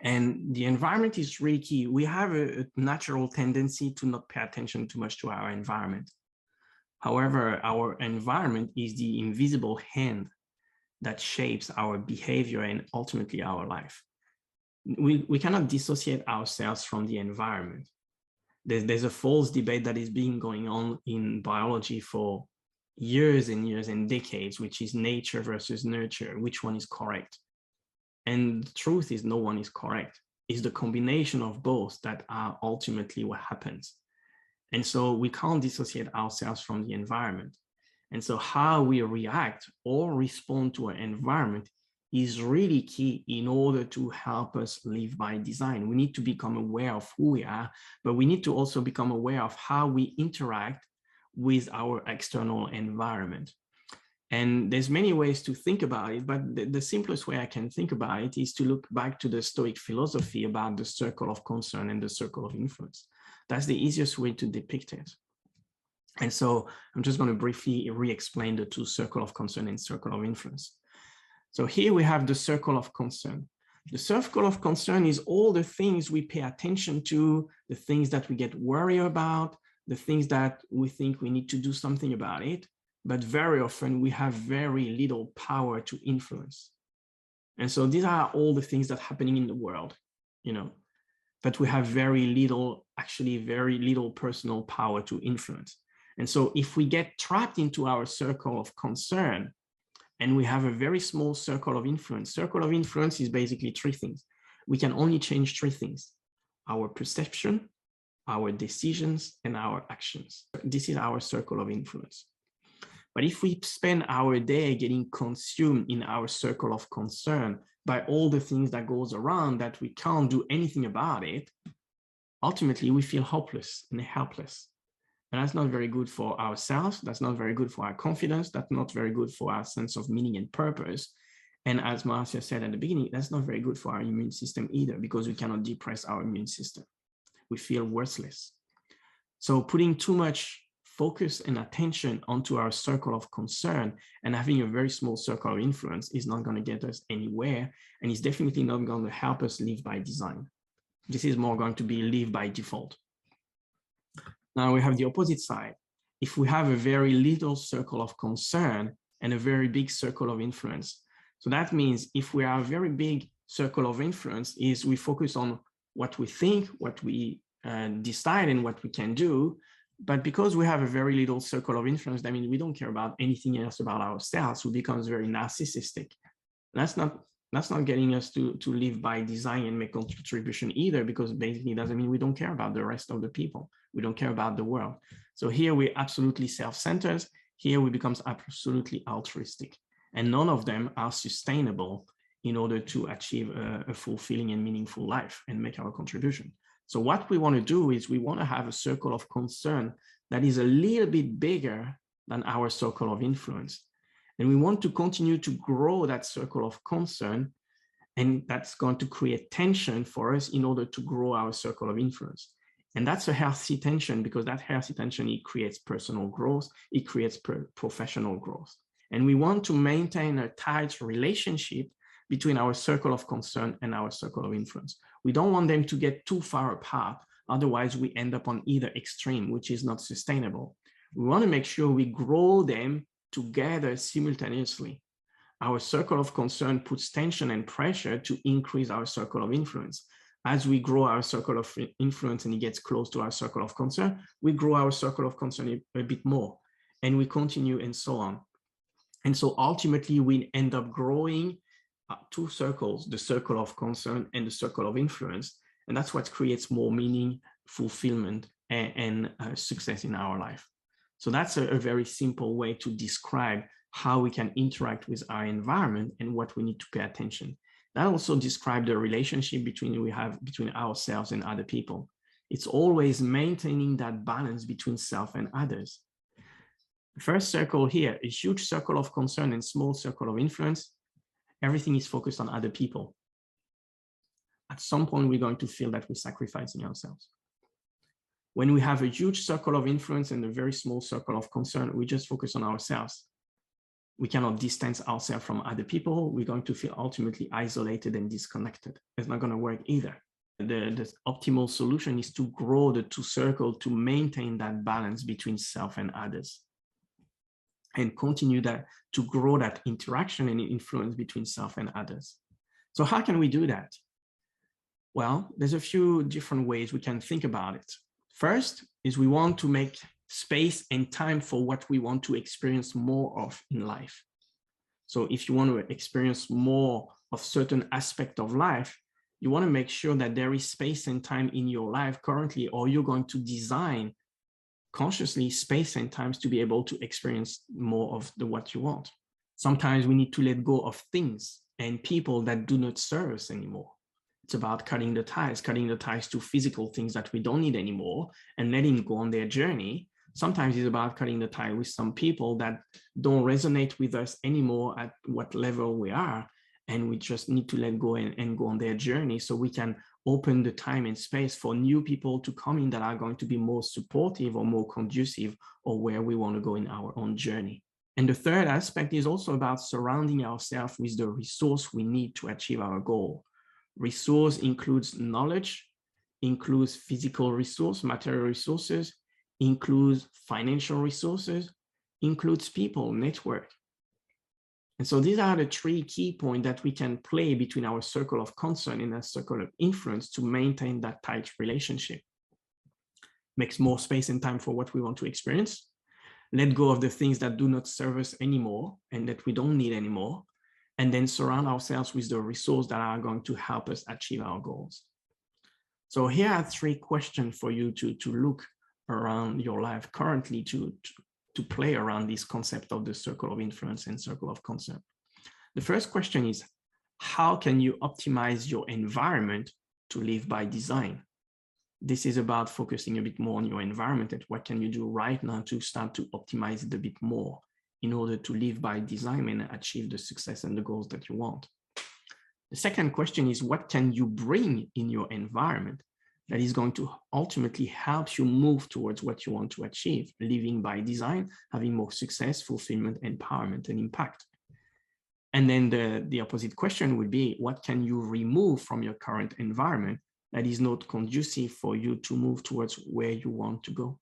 And the environment is really key. We have a natural tendency to not pay attention too much to our environment. However, our environment is the invisible hand that shapes our behavior and ultimately our life. We cannot dissociate ourselves from the environment. There's a false debate that is being going on in biology for years and years and decades, which is nature versus nurture, which one is correct. And the truth is no one is correct. It's the combination of both that are ultimately what happens. And so we can't dissociate ourselves from the environment. And so how we react or respond to an environment is really key in order to help us live by design. We need to become aware of who we are, but we need to also become aware of how we interact with our external environment. And there's many ways to think about it, but the simplest way I can think about it is to look back to the Stoic philosophy about the circle of concern and the circle of influence. That's the easiest way to depict it. And so I'm just going to briefly re-explain the two: circle of concern and circle of influence. So here we have the circle of concern. The circle of concern is all the things we pay attention to, the things that we get worried about, the things that we think we need to do something about it. But very often we have very little power to influence. And so these are all the things that are happening in the world, but we have very little personal power to influence. And so if we get trapped into our circle of concern and we have a very small circle of influence is basically three things. We can only change three things: our perception, our decisions, and our actions. This is our circle of influence. But if we spend our day getting consumed in our circle of concern by all the things that goes around that we can't do anything about it, ultimately we feel hopeless and helpless. And that's not very good for ourselves. That's not very good for our confidence. That's not very good for our sense of meaning and purpose. And as Marcia said at the beginning, that's not very good for our immune system either, because we cannot depress our immune system. We feel worthless. So putting too much focus and attention onto our circle of concern and having a very small circle of influence is not going to get us anywhere, and it's definitely not going to help us live by design. This is more going to be live by default. Now we have the opposite side. If we have a very little circle of concern and a very big circle of influence, so that means if we are a very big circle of influence, is we focus on what we think, what we decide, and what we can do. But because we have a very little circle of influence, that means we don't care about anything else about ourselves. We become very narcissistic. That's not getting us to live by design and make contribution either, because basically it doesn't mean we don't care about the rest of the people. We don't care about the world. So here we're absolutely self-centered. Here we become absolutely altruistic. And none of them are sustainable in order to achieve a fulfilling and meaningful life and make our contribution. So what we want to do is we want to have a circle of concern that is a little bit bigger than our circle of influence. And we want to continue to grow that circle of concern, and that's going to create tension for us in order to grow our circle of influence. And that's a healthy tension, because that healthy tension, it creates personal growth, it creates professional growth. And we want to maintain a tight relationship between our circle of concern and our circle of influence. We don't want them to get too far apart. Otherwise, we end up on either extreme, which is not sustainable. We want to make sure we grow them together simultaneously. Our circle of concern puts tension and pressure to increase our circle of influence. As we grow our circle of influence and it gets close to our circle of concern, we grow our circle of concern a bit more, and we continue and so on. And so ultimately, we end up growing two circles, the circle of concern and the circle of influence. And that's what creates more meaning, fulfillment, and success in our life. So that's a very simple way to describe how we can interact with our environment and what we need to pay attention. That also describes the relationship between ourselves and other people. It's always maintaining that balance between self and others. The first circle here, a huge circle of concern and small circle of influence. Everything is focused on other people. At some point, we're going to feel that we're sacrificing ourselves. When we have a huge circle of influence and a very small circle of concern, we just focus on ourselves. We cannot distance ourselves from other people. We're going to feel ultimately isolated and disconnected. It's not going to work either. The optimal solution is to grow the two circles to maintain that balance between self and others, and continue that to grow that interaction and influence between self and others. So how can we do that? Well, there's a few different ways we can think about it. First is we want to make space and time for what we want to experience more of in life. So if you want to experience more of certain aspect of life, you want to make sure that there is space and time in your life currently, or you're going to design consciously space and times to be able to experience more of what you want. Sometimes we need to let go of things and people that do not serve us anymore. It's about cutting the ties to physical things that we don't need anymore and letting go on their journey. Sometimes it's about cutting the tie with some people that don't resonate with us anymore at what level we are. And we just need to let go and go on their journey so we can open the time and space for new people to come in that are going to be more supportive or more conducive or where we want to go in our own journey. And the third aspect is also about surrounding ourselves with the resource we need to achieve our goal. Resource includes knowledge, includes physical resource, material resources, includes financial resources, includes people, network. And so these are the three key points that we can play between our circle of concern and our circle of influence to maintain that tight relationship. Makes more space and time for what we want to experience. Let go of the things that do not serve us anymore and that we don't need anymore. And then surround ourselves with the resources that are going to help us achieve our goals. So here are three questions for you to look around your life currently to play around this concept of the circle of influence and circle of concern. The first question is, how can you optimize your environment to live by design? This is about focusing a bit more on your environment and what can you do right now to start to optimize it a bit more in order to live by design and achieve the success and the goals that you want. The second question is, what can you bring in your environment that is going to ultimately help you move towards what you want to achieve, living by design, having more success, fulfillment, empowerment, and impact. And then the opposite question would be, what can you remove from your current environment that is not conducive for you to move towards where you want to go?